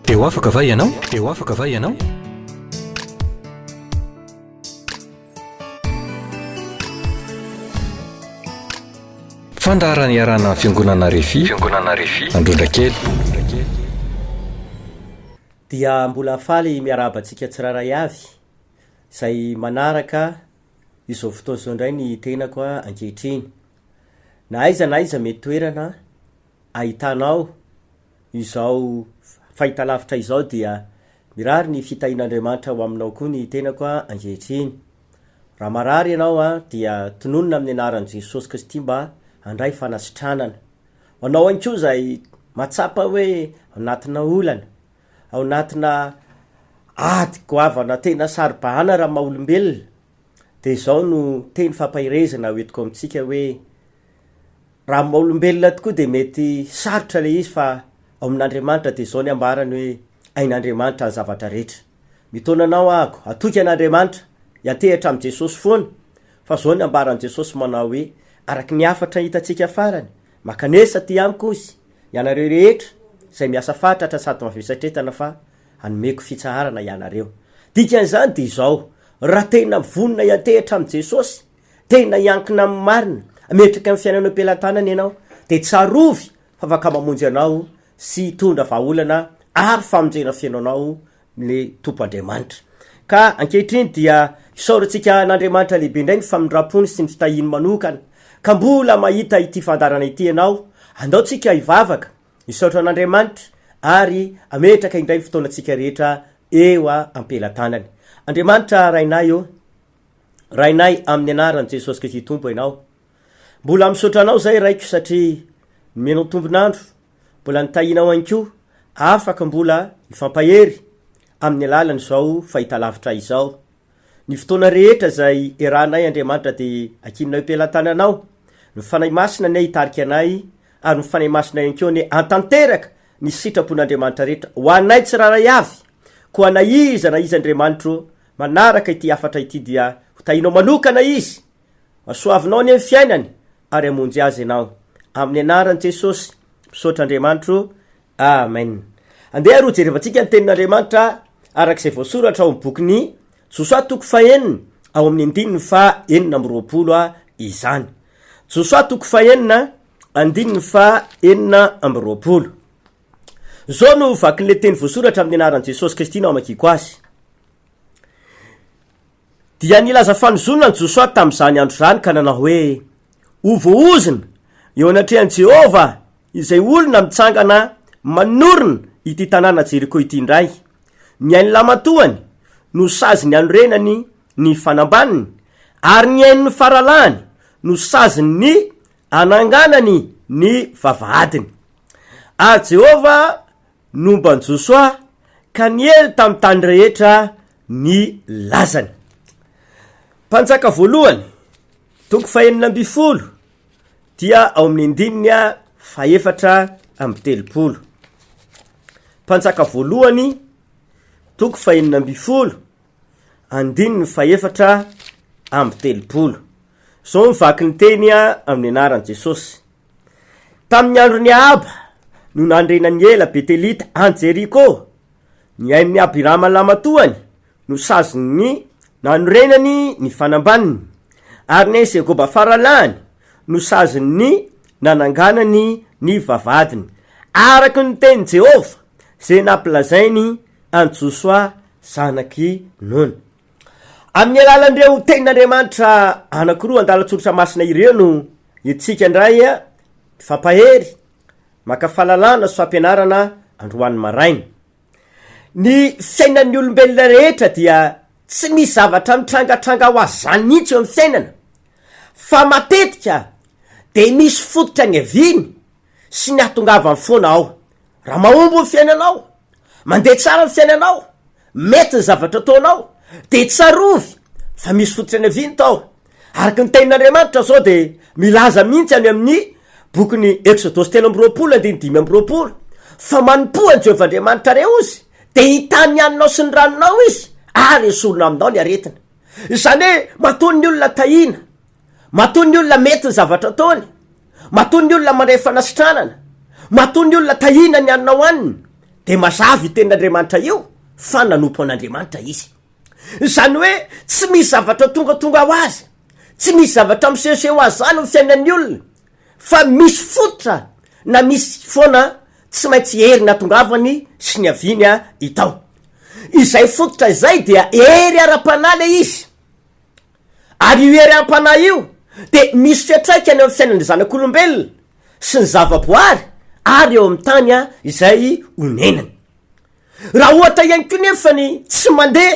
eo afaka va ianao eo afaka va ianao fandarany iarana fiangonana refi androndra kely dia mbola faly miarabantsika tsiraray avy izay manaraka izao fotoana izao indray ny tenako ankehitriny na aiza mety toerana ahitanao izao fahitalavitra izao dia mirary ny fitahin'Andriamanitra ho aminao koa ny tenako ankehitriny. Raha marary ianao dia tononona amin'ny anaran'i Jesosy Kristy mba handray fanasitranana. Anao ankoa izay matsapa hoe anatina olana, ao anatina ady goavana tena saribahana raha maha-olombelona, dia izao no teny fampahirezana hoentiko amintsika hoe raha maha-olombelona tokoa dia mety sarotra le izy fa ao amin'Andriamanitra dia izao ny ambarany hoe ain'Andriamanitra ny zavatra rehetra. Mitonanao ako, atoky an'Andriamanitra, hiantehitra amin'i Jesosy foana, fa izao ny ambaran'i Jesosy manao hoe araky ny afatra hitantsika farany, makanesa ty amiko izy, ianareo rehetra izay miasa fatratra sady mavesatretana fa hanomeko fitsaharana ianareo. Dikan'izany dia izao, raha tena vonona hiantehitra amin'i Jesosy, tena hiankina amin'ny marina, ametraka amin'ny fiainanao am-pelantanana ianao, dia tsarovy fa afaka mamonjy anao sy hitondra vahaolana ary famonjena fiainanao le tompo Andriamanitra. Ka ankehitriny dia isaorantsika n'Andriamanitra lehibe indray ny famindram-pony sy ny fitahiny manokana, ka mbola mahita ity fandarana ity ianao, andaotsika hivavaka isaotra n'Andriamanitra ary ametraka indray fotoanantsika rehetra eo am-pelantanany. Andriamanitra rainay amin'ny anaran'i Jesosy Kristy tompo ianao, mbola misaotra anao zay raiko satria menao tombonandro, mbola nitahinao ankoa afaka mbola ifampahery amin'ny alalany izao fahitalavitra izao. Ny fotoana rehetra zay eranay Andriamanitra dia akinonay am-pelantananao, ny fanahy masina nay hitarika anay ary ny fanahy masina ankoa ny antanteraka ny sitrapon'Andriamanitra rehetra ho anay tsiraray avy, koa na iza Andriamanitra manaraka ity afatra ity dia hotahinao manokana izy, masoavinao ny amin'ny fiainany ary amonjy azy ianao amin'ny anaran'i Jesosy misaotra Andriamanitra. Amen. Andeha roa jerevantsika ny tenin'Andriamanitra arak'izay voasoratra ao amin'ny bokin'ny Josoa toko fahenina ao amin'ny andininy fa enina amby roapolo izany. Josoa toko fahenina andininy fa enina amby roapolo. Zao no vakin'le teny voasoratra amin'ny anaran'i Jesosy Kristy nao amakiko azy. Dia nilaza fanozonana Josoa tamin'izany andro zany ka nanao hoe ovoozina eo anatrehan'i Jehova izay olona mitsangana manorona ity tanàna Jeriko ity indray. Ny hainy lamatoany no saziny anorenany ny fanambaniny, ary ny hainy faralany no saziny ny ananganany ny vavahadiny. Ary Jehova nomban'i Josoa ka niely tamin'ny tany rehetra ny lazany. Mpanjaka voalohany toko fahenina amby folo dia ao amin'ny andininy faefatra amby telopolo. Mpanjaka voalohany toko fahenina amby folo andininy faefatra amby telopolo. Zao mivaky ny teny amin'ny anaran'i Jesosy. Tamin'ny andron'ny Ahaba no nandrenany ela Betelita any Jeriko, ny hain'ny Abirama lamatoany no saziny nanorenany ny fanambaniny, ary ny Segoba faralany no saziny ny nananganany ny vavadiny, araky ny teny Jehova zay nampilazainy an Josoa zanaky Nona. Amin'ny alalan'ireo tenin'Andriamanitra anakiroa andalatsoratra masina ireo no itsika indray fampahery maka fahalalana sy fampianarana androany maraina. Ny fiainan'ny olombelona rehetra dia tsy misy zavatra mitrangatranga ho azy zany mihitsy eo amin'ny fiainana, fa matetika dia misy fototra ny eviny sy ny atongavany foana ao. Raha mahombo ny fiainanao, mandeha tsara ny fiainanao, mety ny zavatra ataonao, dia tsarovy fa misy fototra ny eviny tao. Araky ny tenin'Andriamanitra zao dia milaza mihitsy any amin'ny bokin'ny Exodosy 3:5 fa manompoany Jehova Andriamanitra reo izy, dia hitany haninao sy ny ranonao izy ary esorona aminao ny aretina. Izany hoe matony ny olona tahina, matony ny olona mety ny zavatra ataony, matony ny olona mandray fanasitranana, matony ny olona tahina ny haninao aniny, de mazavy tenin'andriamanitra io fa nanompo an'andriamanitra izy. Zany hoe tsy misy zavatra tongatonga ho azy, tsy misy zavatra misehoseho azy zany ho fiainan'ny olona, fa misy fototra na misy foana tsy maintsy hery natongavany sy ny aviny itao. Izay fototra izay dia hery ara-pana le izy, ary io hery ara-pana io de misy fiatraikany amin'ny fiainan'ny zanak'olombelona sy ny zava-boary ary eo amin'ny tany izay onenany. Raha ohatra ihany koa nefany tsy mandeha,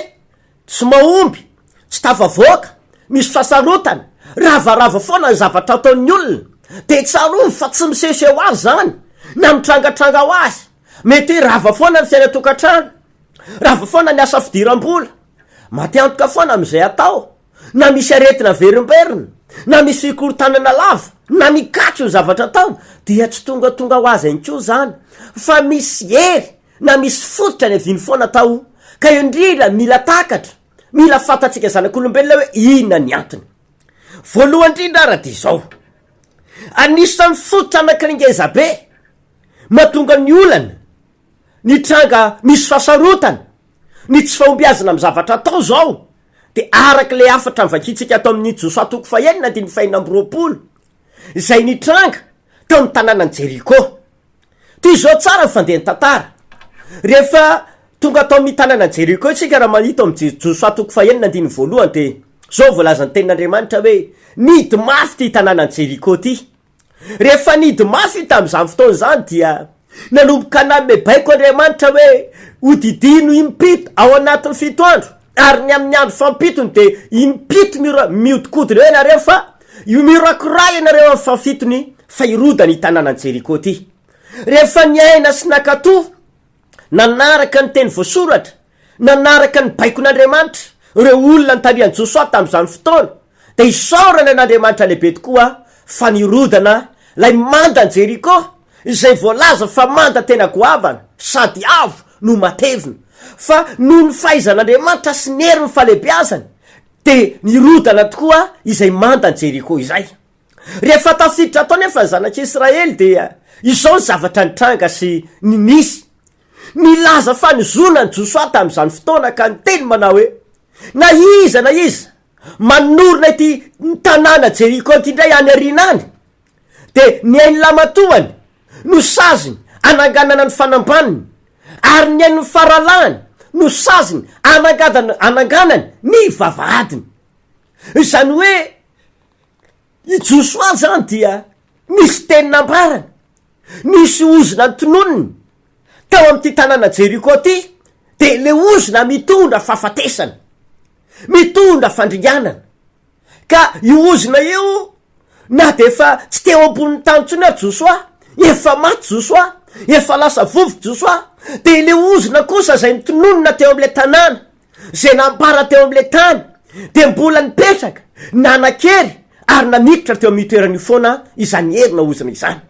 tsy mahomby, tsy tafavoaka, misy fasarotana, ravarava foana ny zavatra ataon'ny olona, de tsarovy fa tsy misehoseho azy zany na mitrangatranga ho azy. Mety rava foana ny fiainatokantrano, rava foana ny asa fidiram-bola, matiantoka foana am'izay atao, na misy aretina verimberina, na misy fikorotanana lava, na mikatso ny zavatra atao, dia tsy tongatonga ho azy anko zany, fa misy hery na misy fototra ny aviny foana atao. Ka indrindra mila takatra, mila fatatsika zanak'olombelona hoe inona ny antony. Voalohany indrindra raha dia zao, anisan'ny fototra anak'ringeza be mahatonga ny olana ny tranga misy fasarotana, ny tsy fahombiazana amin'ny zavatra atao zao, de araka le afatra mivakitsika atao amin'ny Josoa 4:4 izay nitranga teo amin'ny tanànan Jeriko. Ty zao tsara fandeha ny tantara. Rehefa tonga tao amin'ny tanànan Jeriko isika raha mahita amin'ny Josoa 4:1 de zao voalazany tenin'Andriamanitra hoe nidy mafy ty tanànan Jeriko ty. Rehefa nidy mafy tam'izany fotoana zany dia nanomboka namebaiko Andriamanitra hoe hodidino impito ao anatin'ny 7 andro, ary ny amin'ny andro fampitony de impito miodikodiny hoe nareo fa io mirakoray ianareo amin'ny fampitony fa irodany tanànan Jeriko ty. Rehefa niaina sy nakatoa, nanaraka ny teny voasoratra, nanaraka ny baikon'Andriamanitra reo olona nytarian'ny Josoa tam'izany fotoana, de isaorana an'Andriamanitra lehibe tokoa fa nirodana lay manda ny Jeriko, izay voalaza fa manda tena goavana sady avo no matevina, fa noho ny fahaizan'Andriamanitra sy ny hery ny falebiazany de nirodana tokoa izay manda ny Jeriko izay. Rehefa tafiditra tao nefa ny zanak'Israely dia izao zavatra nitranga sy nisy. Nilaza fa nizona ny Josoa tam'izany fotoana ka niteny manao hoe na iza manorina ity tanàna Jeriko ty indray any arinany, de ny hainy lamatoany no saziny ananganana ny fanambaniny, ary ny hainy faralany no saziny ananganany ny vavahadiny. Izany hoe i Josoa zany dia misy teny nambarana, misy ozona ntononiny tao amin'ty tanàna Jeriko ty, de le ozona mitondra fahafatesana, mitondra fandringanana. Ka io ozona io na de efa tsy teo ambonin'ny tany tsony Josoa, efa maty Josoa, efa lasa vovoka Josoa, de le ozona kosa zay nitononina teo am'le tanàna, zay nambara teo am'le tany, de mbola nipetraka, nanan-kery ary namiditra teo amin'ny toerany foana izany herina ozona izany.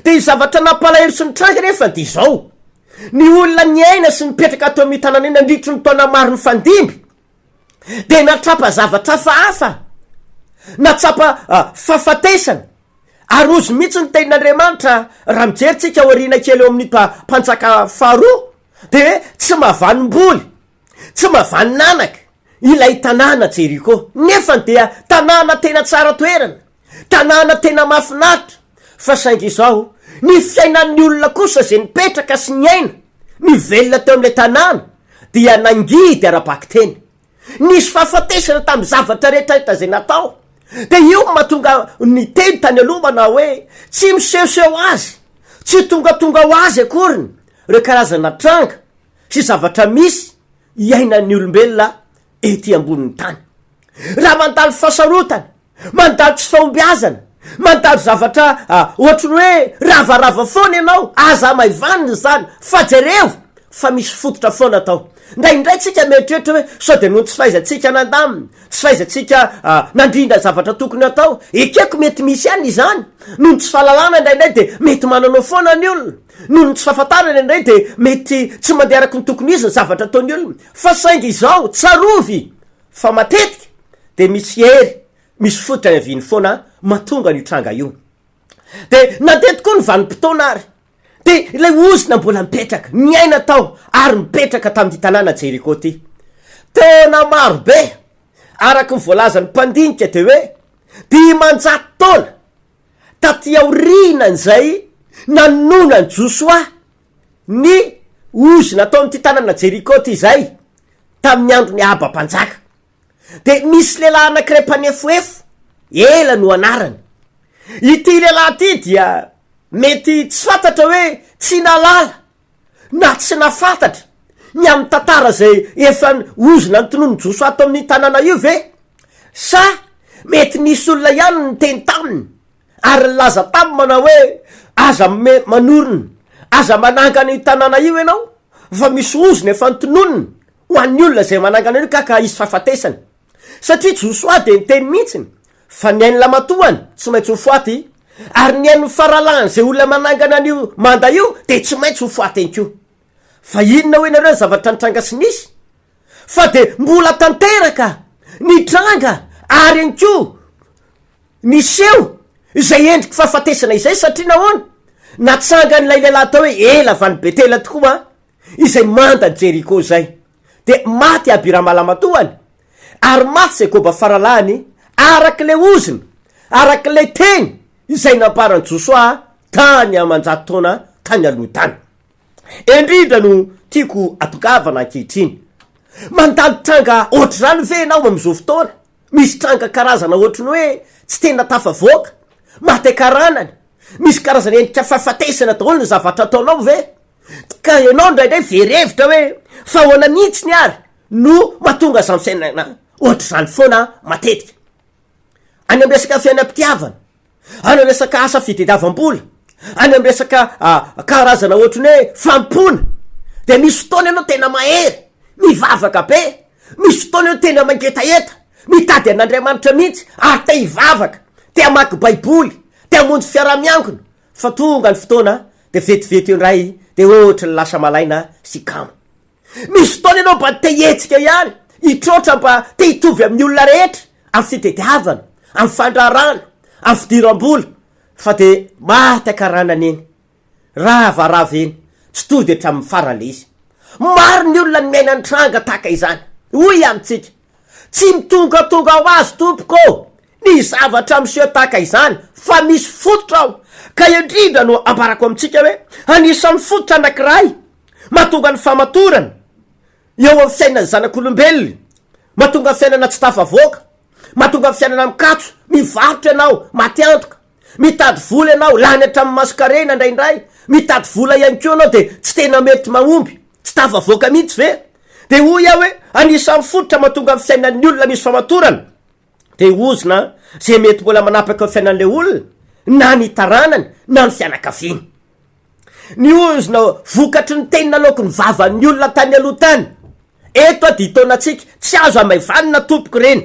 De i zavatra nampalahelo sy nitranga rehefa de zao, ny olona niaina sy nipetraka teo amin'ny tanàna eny andritry ny taona maro ny fandimby, de natrapa zavatra hafa, natsapa fahafatesana, ary ozy mihitsy ny tenin'Andriamanitra raha mijeritsika oriana kely eo amin'ny mpanjaka faharoa, de tsy mahavanimboly, tsy mahavaninanaka ilay tanàna Jeriko, nefa dia tanàna tena tsara toerana, tanàna tena mahafinaritra. Fa saingy izao ny fiainan'ny olona kosa zay nipetraka sy ny aina ny velona teo am'le tanàna dia nangidy ara-baky teny, nisy fahafatesana tamin'ny zavatra rehetrarehetra zay natao, de io mahatonga ny teny tany aloha manao hoe tsy misehoseho azy, tsy tongatonga ho azy akoriny reo karazana tranga sy zavatra misy iainan'ny olombelona ety ambonin'ny tany. Raha mandalo fasarotana, mandalo tsy fahombiazana, mandalo zavatra ohatry hoe ravarava foana ianao, aza maivaniny zany, fa jereo fa misy fototra foana tao. Indraindray tsika mieritreritra hoe sao de noho tsy fahaizantsika nandamina, tsy fahaizantsika nandrindra zavatra tokony atao, ekeko mety misy ihany izany, noho tsy fahalalana indraindray de mety mananao foana ny olona, noho tsy fahafantarana indray de mety tsy mandeha araky ny tokony izy ny zavatra ataony olona. Fa saingy izao tsarovy fa matetika de misy hery, misy fototra ny aviny foana mahatonga ny tranga io. De nandeha tokoa ny vanim-potoana ary de ilay ozina mbola mipetraka ny aina tao ary mipetraka tamin'ty tanàna Jeriko ty tena maro be araky ny voalazany mpandinika de hoe 10 taona taty aorinany zay nanonany Josoa ny ozina tao am'ty tanàna Jeriko ty zay tamin'ny andro ny Aba-panjaka de misy lehilahy anankiray mpanefoefo ela no anarany ity lehilahy ty dia mety tsy fantatra hoe tsy nalala na tsy nafantatra ny amin'ny tantara zay efa ozina nytonony Josoa ato amin'ny tanàna io ve sa mety nisy olona ihany ny teny taminy ary laza tamy manao hoe aza manorony aza manangana io tanàna io ianao fa misy ozina efa nytononiny ho an'ny olona zay manangana io kaka isy fahafatesany satria Josoa de nyteny mihitsiny fa ny ainy lamatoany tsy maintsy ho foaty ary ny ainy faralany zay olona manangana an'io manda io de tsy maintsy ho foaty enkio fa inona hoe nareo zavatra nitranga sy nisy fa de mbola tanteraka ny tranga ary enkio niseho izay endriky fahafatesana izay satria nahoana natsanga n'ilay lehilahy tao hoe ela vany betela tokoa izay manda ny Jeriko zay de maty Abiramalamaatoany ary maty zay goba faralany araky le ozina araky le teny izay namparany Josoa tany amanjato taona tany aloha tany indrindra no tiako atokavana ankehitriny mandalo tranga ohatry zany ve nao am'izao fotoana misy tranga karazana ohatriny hoe tsy tena tafavoaka matekaranany misy karazana endrika fahafatesana daholo ny zavatra ataonao ve ka ianao ndraindray verevitra hoe fa hoana mihitsy ny ary no mahatonga zany fiainana ohatry zany foana matetika any am resaka fiainam-pitiavana any am resaka asa fitadiavam-bola any am resaka karazana ohatriny hoe fampona de misy fotoana ianao tena mahery mivavaka be misy fotoana ianao tena mangetaeta mitady an'Andriamanitra mihitsy ary te hivavaka te hamaky baiboly te hamonjy fiara-miangona fa tonga ny fotoana de vetivety eo ndray de ohatry ny lasa malaina sy kamo misy fotoana ianao mba te hetsika ihany hitrotra mba te hitovy amin'ny olona rehetra amin'ny fitadiavana amin'ny fandrarana amin'ny fidiram-bola fa de maty akaranany eny ravarava eny tsy to de hatramin'ny farale izy maro ny olona ny miaina ny tranga taka izany hoy amitsika tsy mitongatonga ho azy tompoko ny zavatra miseho taka izany fa misy fototra aho ka indrindra no ambarako amitsika hoe anisan'ny fototra anankiray mahatonga ny famatorana eo amin'ny fiainany zanak'olombelona mahatonga ny fiainana tsy tafavoaka mahatonga ny fiainana mikatso mivarotra ianao matiantoka mitady vola ianao lany hatramin'ny maskarena indraindray mitady vola ihany keo anao de tsy tena mety mahomby tsy tafavoaka mihitsy ve de hoy aho hoe anisan'ny fototra mahatonga ny fiainan'ny olona misy famatorana de ozina zay mety mbola manapaka ny fiainan'le olona na ny taranany na ny fianakaviany ny ozina vokatry ny teny nalaoko ny vavan'ny olona tany aloha tany eto a ditaonatsika tsy azo amaivanina tompoko reny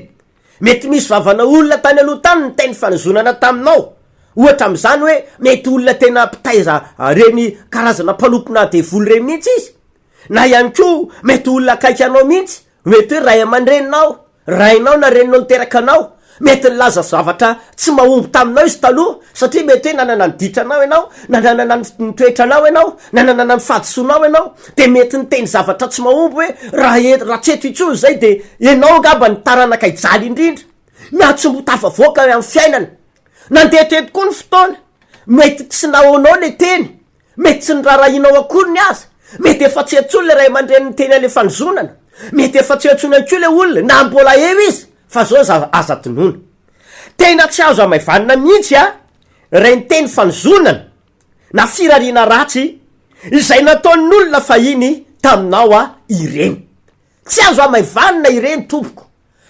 mety misy vavana olona tany aloha tany ny teny fanozonana taminao ohatra am'izany hoe mety olona tena mpitaiza reny karazana mpanompona devoly reny mihitsy izy na ihany ko mety olona akaiky anao mihitsy mety hoe ray aman-dreninao rainao na reninao niteraka anao mety nilaza zavatra tsy mahomby taminao izy taloha satria mety hoe nanana ny ditranao ianao na nanana ny toetranao ianao na nanana ny fadisonao ianao de mety niteny zavatra tsy mahomby hoe raha tseto itsony zay de ianao ngamba ny taranaka ijaly indrindra na tsy mbo tafavoaka amin'ny fiainana nandeha teto koa ny fotoana mety tsy naonao le teny mety tsy nirarahinao akory ny azy mety efa tsy atsony le ray aman-dreny ny teny ale fanozonana mety efa tsy atsony akio le olona na mbola eo izy fa zao aza tonona tena tsy azo amaivanina mihitsy ray ny teny fanozonana na firariana ratsy izay nataon'ny olona fahiny taminao ireny tsy azo amaivanina ireny tompoko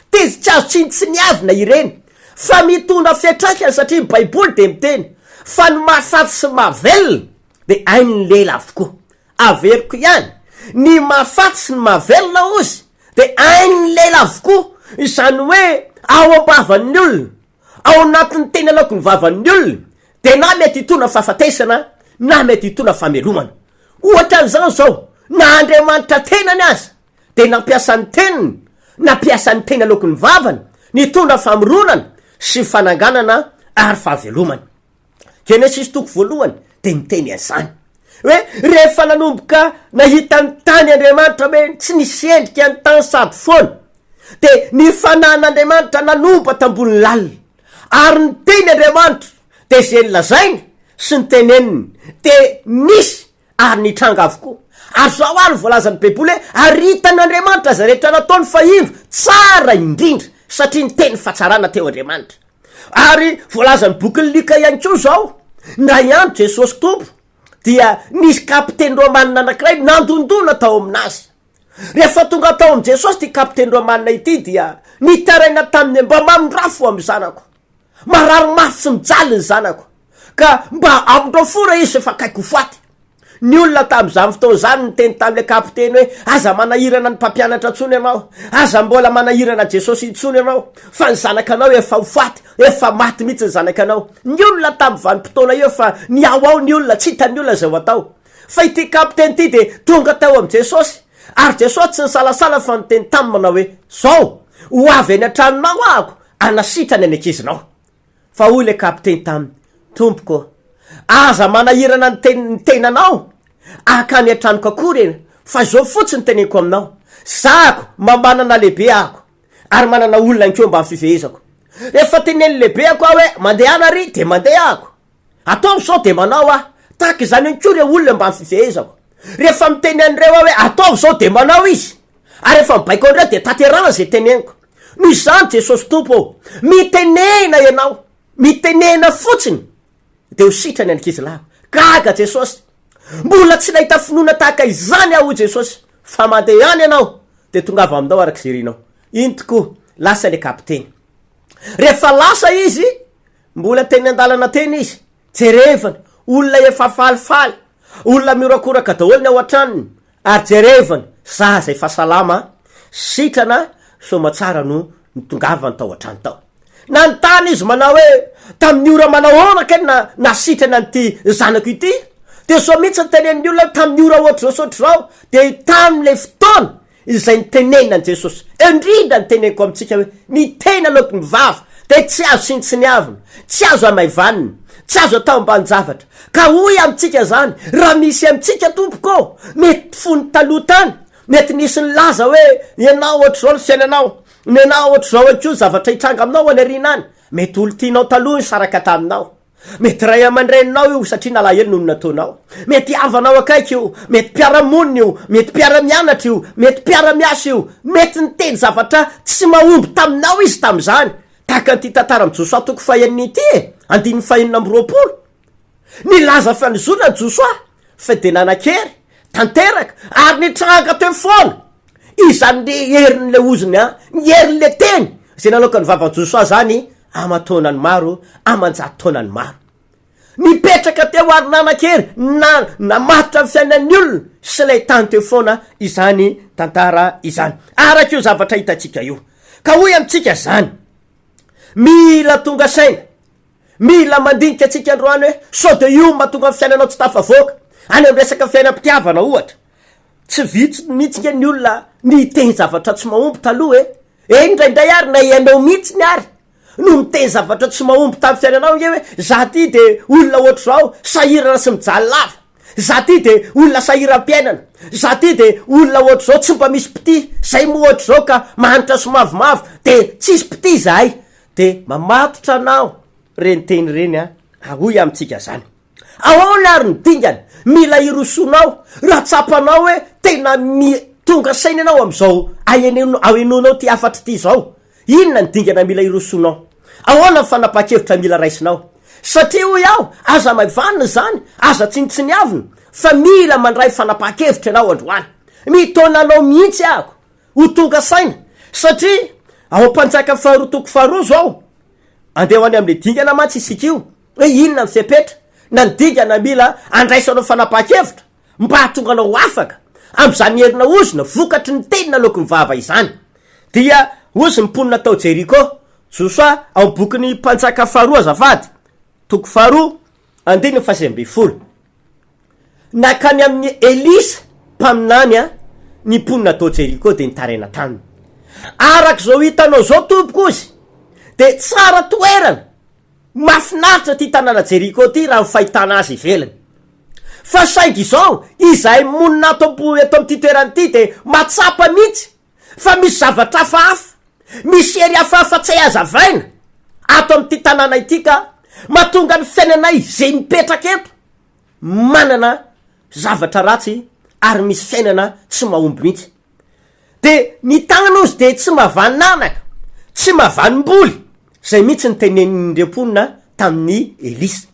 tezy tsy azo tsy niavina ireny fa mitondra fiatraikany satria baiboly de miteny fa ny mahafaty sy mahavelona de ainy lela avokoa averiko ihany ny mahafaty sy ny mahavelona ozy de ainy lela avokoa izany hoe ao am-bavan'ny olona ao anatin'ny teny alaoko ny vavan'ny olona de na mety hitona fahafatesana na mety hitona famelomana ohatra zao na Andriamanitra tenany azy de nampiasany teniny nampiasany teny alaoko ny vavany nitondra famoronana sy fananganana ary fahavelomana. Genesis toko voalohany de miteny an'izany hoe rehefa nanomboka nahita ny tany Andriamanitra hoe tsy nisy endrika ny tany sady foana, de ny fanan'Andriamanitra nanomba tambony lalina, ary ny teny Andriamanitra de zay nylazainy sy ny teneniny de nisy ary nitranga avokoa. Ary zao ary voalazany baiboly hoe aritan'Andriamanitra zay rehetra nataony fahindro tsara indrindra satria ny teny fahatsarana teo Andriamanitra. Ary voalazany bokin'ny Lika ihany koa zao, ndra ihany Jesosy Tompo dia nisy kapiteny romanina anankiray nandondona tao aminazy. Rehefa tonga tao am Jesosy ty kapiteny romanina ity dia nitaraina taminy mba mamindrafo am zanako, marary mafy sy mijaly ny zanako, ka mba amindreo fora izy efa kaiky ho faty. Ny olona tam'izany fotoana zany niteny tamile kapiteny hoe aza manahirana ny mpampianatra tsony ianao, aza mbola manahirana Jesosy itsony ianao, fa ny zanakanao efa ho faty, efa maty mihitsy ny zanakanao. Ny olona tam'y vanim-potoana io efa niao ao ny olona, tsy hitany olona zay ho atao. Fa ity kapiteny ity de tonga tao am Jesosy, ary Jesosy tsy nisalasala fa niteny taminy manao hoe zao ho avy eny an-tranonao ahako anasitrany any ankizinao. Fa hoy le kapiteny taminy, tompoko, aza manahirana ny tenanao akany an-tranoko akory eny, fa zao fotsiny teneko aminao, zako mba manana lehibe ahako ary manana olona nkeo mba fifehezako. Rehefa teneny lehibe ako aho hoe mandeha anary de mandeha ako, atao sao de manao ah, tahaky zany ankory olona mba fifehezako. Rehefa miteny an'ireo hoe atao sao de manao izy, ary rehefa mibaiko an'ireo de taterana zay teneniko. Noho izany Jesosy Tompo, mitenena ianao, mitenena fotsiny de ho sitrany ankizy lahy. Gaga Jesosy, mbola tsy nahita finoana tahaka izany aho Jesosy, fa mandeha any ianao de tongava aminao araky zerinao. Iny tokoa lasa le kapiteny. Rehefa lasa izy, mbola teny andalana teny izy, jerevana olona efa falifaly, olona miorakoraka daholo ny ao an-tranony, ary jerevana zaza efa salama, sitrana somatsara no nitongavany tao an-trano tao. Nanontany izy manao hoe tamin'ny ora manao hoana keny nasitrana n'ity zanako ity, de so mihitsy nitenen'ny olona tamin'ny ora ohatry zao zao, de tamile fotoana izay nitenena an Jesosy. Indrindra niteneniko amitsika hoe ny tena aloky ny vava de tsy azo sinitsiniavina, tsy azo amaivanina, tsy azo atao ambany zavatra. Ka hoy amitsika zany, raha misy amitsika tompoko mety fony taloha tany, mety nisy ny laza hoe ianao ohatry zao ny fiainanao, nenao ohatry zao akeo zavatra hitranga aminao any arinany, mety olo tianao taloha ny saraka taminao, mety ray aman-dreninao io satria nalahelo noho nataonao, mety havanao akaiky io, mety mpiaramonina io, mety mpiara-mianatra io, mety mpiara-miasa io, mety niteny zavatra tsy mahomby taminao izy tam'izany. Tahaka nyty tantara am Josoa toko faheniny ity andininy fahenina amby roapolo, nilaza fanizona ny Josoa fa de nanakery tanteraka ary nitranga teo foana izany le herin'le oziny ny herin'le teny zay naloka ny vavan'ny Josoa zany aman-taonany maro, aman-jato taonany maro. Nipetraka teo ary nanakery namatotra ny fiainan'ny olona sy lay tany teo foana izany tantara izany. Araka io zavatra hitatsika io, ka hoy amitsika zany, mila tonga saina, mila mandinika atsika androany hoe sao de io mahatonga ny fiainanao tsy tafavoaka any am resaka fiainam-pitiavana ohatra. Tsy vitsy mihitsy ny olona niteny zavatra tsy mahomby taloha indraindray ary na ianao mihitsy ny ary no miteny zavatra tsy mahomby tamin'ny fiainanao nge hoe za ty de olona ohatry zao sahirana sy mijaly lava, za ty de olona sahiram-piainana, za ty de olona ohatry zao tsy mba misy pity, zay mo ohatry zao ka mahanitra sy mavomavo de tsisy pity zahay, de mamatotra anao reny teny reny ahoy amitsika zany. Ahoana ary ny dingana, mila irosonao, raha tsapanao hoe tena tonga saina anao am'izao ahenonao ty afatry ty zao, inona ny dingana mila irosonao? Ahoana ny fanapa-kevitra mila raisinao? Satria hoy aho, aza maivanina zany, aza tsinitsiniavina, fa mila mandray fanapa-kevitra anao androany. Mitonanao mihitsy ahako ho tonga saina, satria ao am-panjaka faharoa toko faharoa zao andeha ho any am'le dingana mantsy isika io hoe inona ny fepetra na ny dingana mila andraisanao fanapa-kevitra mba hatonga anao afaka am'izany herina ozina vokatry ny tenina aloky ny vava izany. Dia ozy mimponina tao Jeriko, Josoa ao bokiny mpanjaka faharoa azafady toko faharoa andininy faha 20. Nakany amin'ny Elisa mpaminany nimponina tao Jeriko de nitaraina taminy. Arak' zao hitanao zao tompoko izy de tsara toerana mafinaritra ty tanàna Jeriko ty raha fahitana azy ivelany. fa saingy izao izay monina atompo eto am'ty toeranyity de matsapa mihitsy fa misy zavatra hafahafa misy ery hafahafa tsy hay azavaina ato am'ty tanàna ity ka mahatonga ny fiainanay zay mipetraka eto manana zavatra ratsy ary misy fiainana tsy mahomby mihitsy de ny tagnana ozy de tsy mahavananaka tsy mahavanimboly zay mihitsy ny tenenin'iremponina tamin'ny Elisa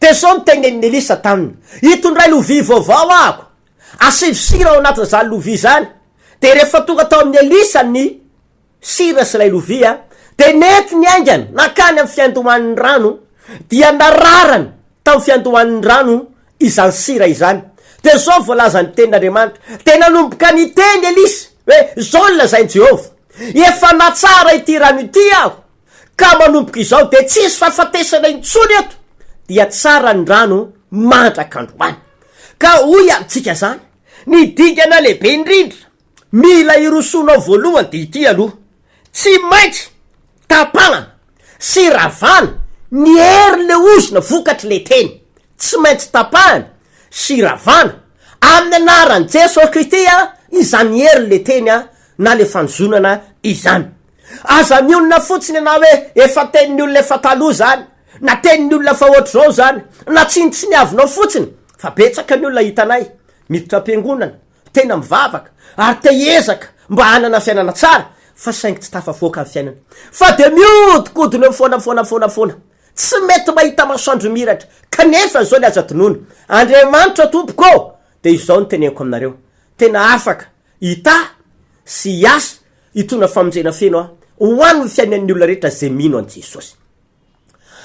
de zao ny tenenin'ny Elisa taminy hitondray lovia vaovao ako asivy sira ao anatin' zany lovia zany de rehefa tonga tao amin'ny Elisa ny sira sy lay lovia de nety ny aingana nakany amin'ny fiandohan'ny rano dia nararany tamin'ny fiandohan'ny rano izany sira izany de zao voalazany tenin'Andriamanitra de nanomboka ny teny Elisa hoe zao lazainy Jehova efa natsara ity rano ity aho ka manomboka izao de tsisy fahafatesana intsony eto dia tsara ny rano mandrak'androany ka hoy amintsika zany ny dingana lehibe indrindra mila irosonao voalohany de ity aloha tsy maintsy tapana sy ravana ny hery le ozona vokatry le teny tsy maintsy tapahana sy ravana amin'ny anaran'i Jesosy Kristy izany hery le teny na le fanjonana izany aza mionona fotsiny na hoe efa tenin'ny olona efa taloha zany na tenin'ny olona fa ohatr' zao zany na tsy niavinao fotsiny fa betsaka ny olona hitanay miditra am-piangonana tena mivavaka ary te hiezaka mba hanana fiainana tsara fa saingy tsy tafavoaka amin'ny fiainana fa de miodikodiny foana tsy mety mahita masoandro miratra kanefa zao le aza tonono Andriamanitra tompoko de izao ny teneniko aminareo tena afaka hita sy hiasa hitona famonjena feno ho an'ny fiainan'ny olona rehetra zay mino an Jesosy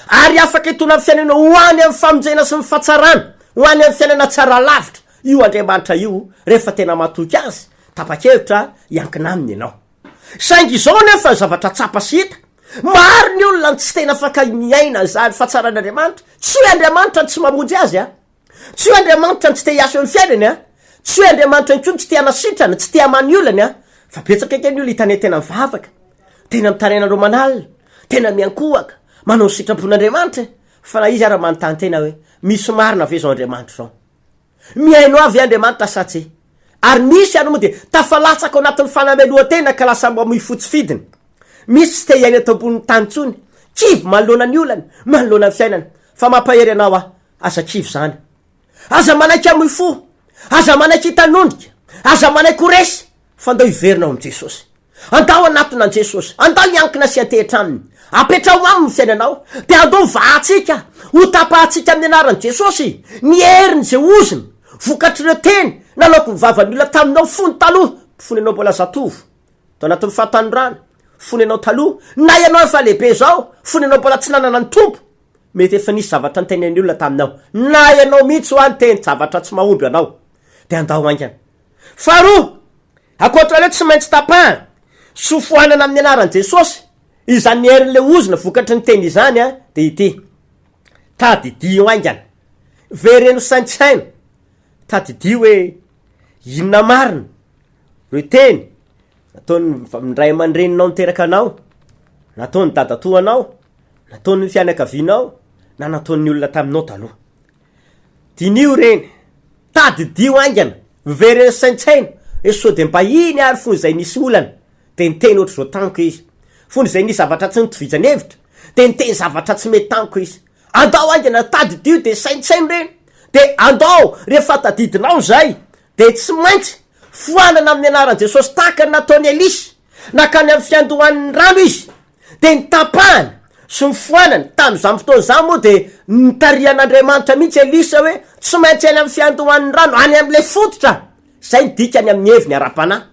ary afaka hitona amin'ny fiainana ho any amin'ny famonjena sy mifatsarana ho any amin'ny fiainana tsara lavitra io Andriamanitra io rehefa tena matoky azy tapa-kevitra iankina aminy ianao saingy izao nefa zavatra tsapa sy hita maro ny olona tsy tena afaka miaina zany fatsaran'Andriamanitra tsy hoe Andriamanitra tsy mamonjy azy tsy hoe Andriamanitra tsy te hiasa amin'ny fiainany tsy hoe Andriamanitra intsony tsy te hanasitrana tsy te hamany olany fa betsaka keny olo hitane tena mivavaka tena mitarenandro manalina tena miankohaka manao sitrapon'Andriamanitra fa na izy ara-manontany tena hoe misy marina ve zao Andriamanitra zao miaino avy Andriamanitra satsy ary misy ano moa de tafalatsaka ao anatin'ny fanamelohan-tena ka lasa mba mifotsifidiny misy tsy te hiaina eto ambony tany tsony kivy manoloana ny olany manoloana ny fiainana fa mampahery anao aza kivy zany aza manaiky amifo aza manaiky hitanondrika aza manaiky ho resy fa andao iverinao am' Jesosy andao anatona an Jesosy andao iankina sy antehitra aminy apetrao aminy fiainanao de andao vahatsika ho tapahatsika amin'ny anaran'i Jesosy ny heriny zay oziny vokatr'ireo teny nalaoko mivavany olona taminao fony taloha fony anao mbola zatovo to anatin'ny fahatanorana fony anao taloha na ianao efa lehibe zao fony anao mbola tsy nanana ny tompo mety efa nisy zavatra nytenen'ny olona taminao na ianao mihitsy ho any teny zavatra tsy mahomby anao de andao aingana faharoa akoatra leo tsy maintsy tapahana sofohanana amin'ny anaran'i Jesosy izany herin'le ozina vokatry ny teny izany de ity tadidio aingana vereno saintsaina tadidio hoe inona marina reo teny nataony ray aman-dreninao niteraka anao nataony dadatoanao nataony fianakavianao na nataony olona taminao taloha dinio reny tadidio aingana vereno saintsaina eso de mba iny ary fony zay nisy olana de niteny ohatry zao taniko izy fony zay nisy zavatra tsy nitovizany hevitra de niteny zavatra tsy mety taniko izy andao aingana tadidio de saintsaina reny de andao rehefa tadidinao zay de tsy maintsy foanana amin'ny anaran'i Jesosy tahaka nataony Elisa nakany amin'ny fiandohan'ny rano izy de nitapahana sy mifoanana tamin'izany fotoana zany moa de nitarian'Andriamanitra mihitsy Elisa hoe tsy maintsy any amin'ny fiandohan'ny rano any am'le fototra zay nidikany amin'ny heviny ara-panahy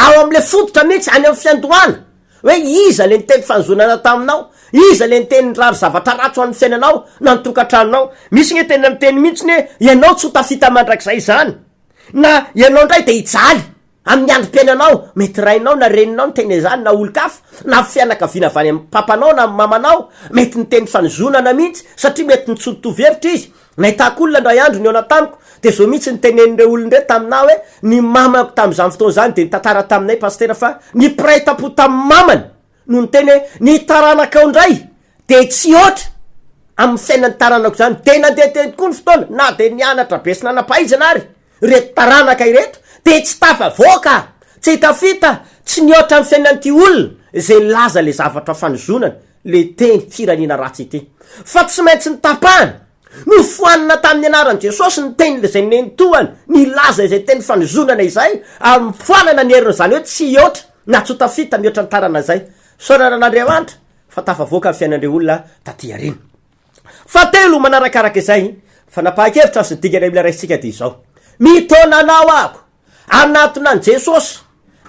ao am'le fototra mihitsy any amin'ny fiandohana hoe iza le niteny fanjonana taminao iza le niteny rary zavatra ratso amin'ny fiainanao na nitokantranonao misy ny tena miteny mihitsy hoe ianao tsy ho tafita mandrakizay zany na ianao ndray de hijaly amin'ny androm-piainanao mety rainao na reninao niteny zany na olo-kafa na fianakaviana avany amin'ny papanao na mamanao mety niteny fanjonana mihitsy satria mety nitsototovhevitra izy nahitako olona ndray andro ny ao anatamiko de zao mihitsy nitenen'ireo olondre taminao hoe ny mamako tam'izany fotoana zany de nitantara taminay pastera fa ny piray tapo tamin'ny mamany no niteny hoe ny taranakao ndray de tsy oatra amin'ny fiainany taranako zany tena deteny tokoa ny fotoana na de nianatra besy nanapaizana ary reto taranaka ireto de tsy tafavoaka tsy hitafita tsy nioatra amin'ny fiainan'ity olona zay laza le zavatra fanozonana le teny firanina ratsy ity fa tsy maintsy ny tapahana no foanina tamin'ny anaran' Jesosy ny teny zay nentoany ny laza izay teny fanozonana izay ary mifoanana ny heriny zany hoe tsy hioatra na tsy tafita mioatra ny tarana zay soranan'Andriamanitra fa tafavoaka amin'ny fiainan'ireo olona taty arina. Fatelo manarakaraka izay fa napahakevitra sy digana mila raisitsika ty izao mitona anao ako anatona an Jesosy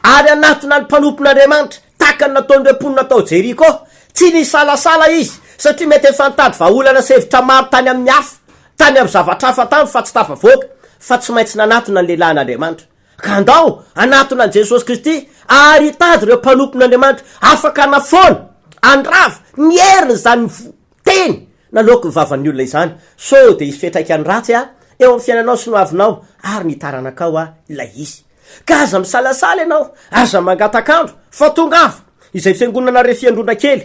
ary anatona ny mpanompon'Andriamanitra taka ny nataony repony natao Jeriko tsy nisalasala izy satria mety efantady vaolana sevitra maro tany amin'ny hafa tany amin'ny zavatra hafa tany fa tsy tafavoaka fa tsy maintsy nanatona ny lehilahin'Andriamanitra ka andao anatona an Jesosy Kristy ary hitady reo mpanompon'Andriamanitra afaka nafoana andrava ny heriny zany teny naloko ny vavan'ny olona izany so de izy fetraikany ratsy eo amin'ny fiainanao sy noavinao ary nitaranakao ilay izy ka aza misalasala ianao aza mangatakandro fa tongava izay fiangonana refiandrona kely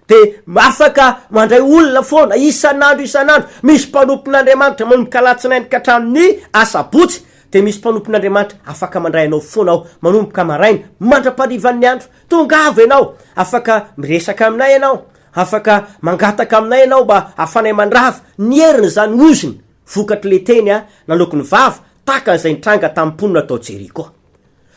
de afaka mandray olona foana isan'andro misy mpanompon'Andriamanitra manomboka alatsinainy ka hatramin'ny asabotsy de misy mpanompon'Andriamanitra afaka mandray anao foana ao manomboka maraina mandra-parivan'ny andro tongava ianao afaka miresaka aminay ianao afaka mangataka aminay ianao mba afanay mandrava ny heriny zany oziny vokatry le teny naloko ny vava taka zay nitranga tamin'ny mponina atao Jeriko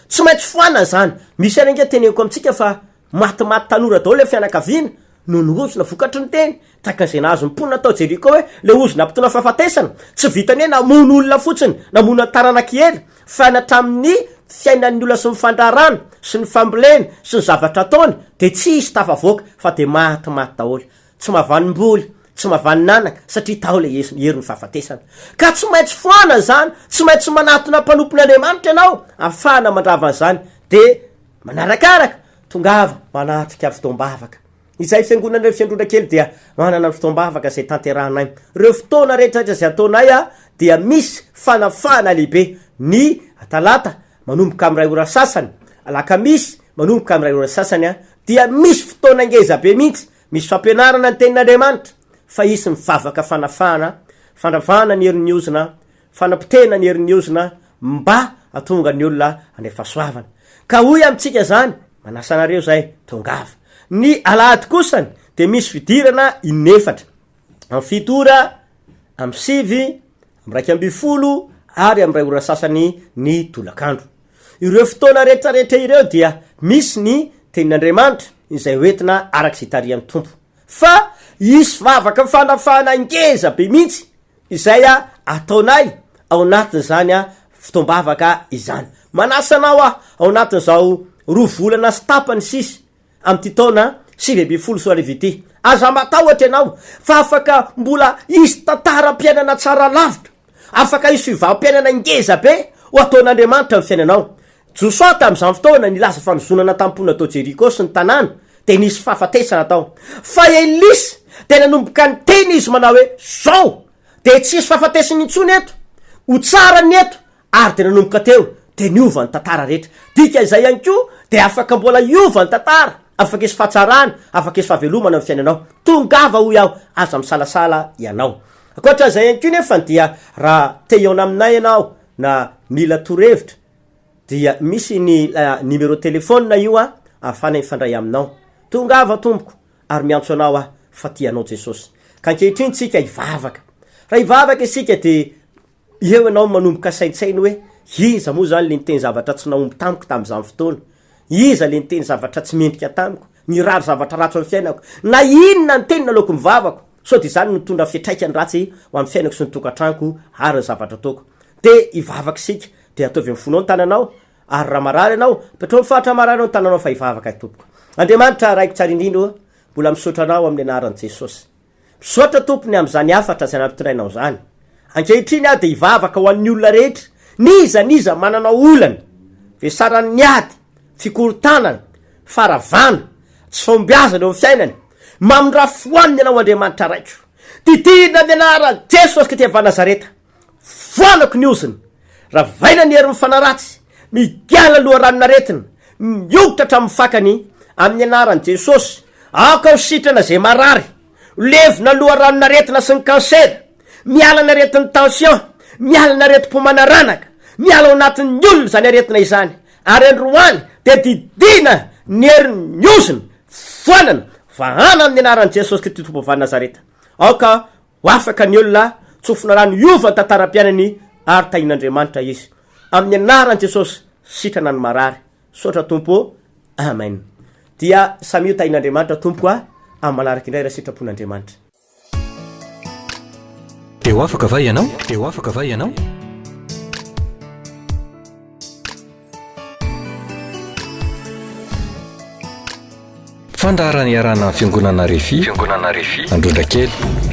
tsy maintsy foana zany misy arange teneko amitsika fa matimaty tanora daholo le fianakaviana no nyozona vokatry ny teny taka zay nahazo mponina atao Jeriko hoe le ozona ampitona fahafatesana tsy vitany hoe namono olona fotsiny namono taranakely fa natramin'ny fiainan'ny olona sy mifandrarana sy ny fambolena sy ny zavatra ataony de tsy isy tafavoaka fa de matimaty daholo tsy mahavanimboly tsy mahavanynanaka satria tao le herin'ny fahafatesana ka tsy maintsy foana zany tsy maintsy manatona mpanompon'Andriamanitra ianao afahana mandravana zany de manarakaraka tongava manatrika amin'ny fotoam-bavaka izay fiangonana fiandrona kely dia manana ny fotoam-bavaka zay tanterahanay reo fotoana rehetrarehetra zay ataonay dia misy fanafana lehibe ny talata manomboka amin'ny ray ora sasany alakamisy manomboka amin'ny ray ora sasany dia misy fotoana ngeza be mihitsy misy fampianarana ny tenin'Andriamanitra fa isy mivavaka fanafana ny herin'ny ozina fanapitena ny herin'ny ozina mba atonga ny olona anefa soavana ka hoy amitsika zany manasanareo zay tongava ny alahady kosany de misy fidirana inefatra amin'ny fitora amin'ny sivy amin'ny raiky amby folo ary amin'ny ray ora sasany ny tolakandro ireo fotoana rehetrarehetra ireo dia misy ny tenin'Andriamanitra izay hoentina araky zay tarian'ny tompo fa isy vavaka fanafana ngeza be mihitsy izay ataonay ao anatin' zany fotoam-bavaka izany manasanao ao anatin' zao roa volana sy tapany sisy amty taona 7 soa rivity aza matahotra ianao fa afaka mbola isy tantara-piainana tsara lavitra afaka isy fivampiainana ngeza be ho ataon'Andriamanitra amin'ny fiainanao Josoa tam'izany fotoana nilaza fanozonana tampona atao Jeriko sy ny tanàna de nisy fahafatesana tao fa Elisy de nanomboka ny teny izy manao hoe zao de tsisy fahafatesany intsony eto ho tsara ny eto ary de nanomboka teo de niova ny tantara rehetra dika izay ihany ko de afaka mbola iova ny tantara afaka isy fahatsarana afaka isy fahavelomana amin'ny fiainanao tongava hoy aho aza misalasala ianao akoatra zay ihany ko nefa dia raha te iona aminay ianao na mila torevitra dia misy ny numéro telefôna io afana ifandray aminao tongava tompoko ary miantso anao fa tianao Jesosy ka ankehitriny tsika ivavaka raha ivavaka isika de eo ianao manomboka saintsainy hoe iza moa zany le niteny zavatra tsy naomby tamiko tam'izany fotoana iza le niteny zavatra tsy mendrika tamiko ny rary zavatra ratsy amin'ny fiainako na inona ny teny naloko mivavako so de zany mitondra fitraikany ratsy ho amin'ny fiainako sy ny tokantranoko ary ny zavatra ataoko de ivavaka isika de ataovy amin'ny fonao ny tananao ary raha marary ianao petro mifatra marary ny tananao fa ivavaka tompoko Andriamanitra raiko tsara indrindra mbola misaotra anao amin'ny anaran'i Jesosy misaotra tompony amin'izany afatra zay nampitondrainao zany ankehitriny de ivavaka ho an'ny olona rehetra niza mananao olana fesarany niady fikorotanana faravana tsy fombiazana eo amin'ny fiainany mamirafoaniny ianao Andriamanitra raiko titidina amin'ny anaran'i Jesosy Kristy avy Nazareta foanako ny oziny raha vaina ny hery mifanaratsy migiala aloha ranon'aretina miogotra hatramin'ny fakany amin'ny anaran'i Jesosy aoka ho sitrana zay marary levina loharanon-aretina sy ny kansera, miala ny aretin'ny tension, miala ny aretim-pomanaranaka, miala ao anatin'ny olona zany aretina izany, ary androany de didina ny herin'ny ozina foanana fa anany ny anaran'i Jesosy Kristy tompo avy Nazareta. Aoka ho afaka ny olona tsofina rano iova tantaram-piainany ary tahin'Andriamanitra izy amin'ny anaran'i Jesosy sitrana ny marary. Sotra tompo, amen. Dia samy io tahin'Andriamanitra tompo a amin'ny manaraka indray raha sitrapon'Andriamanitra. Eo afaka va ianao? Eo afaka va ianao? Fandaharana iarana amin'ny fiangonana Refi, Androndrakely.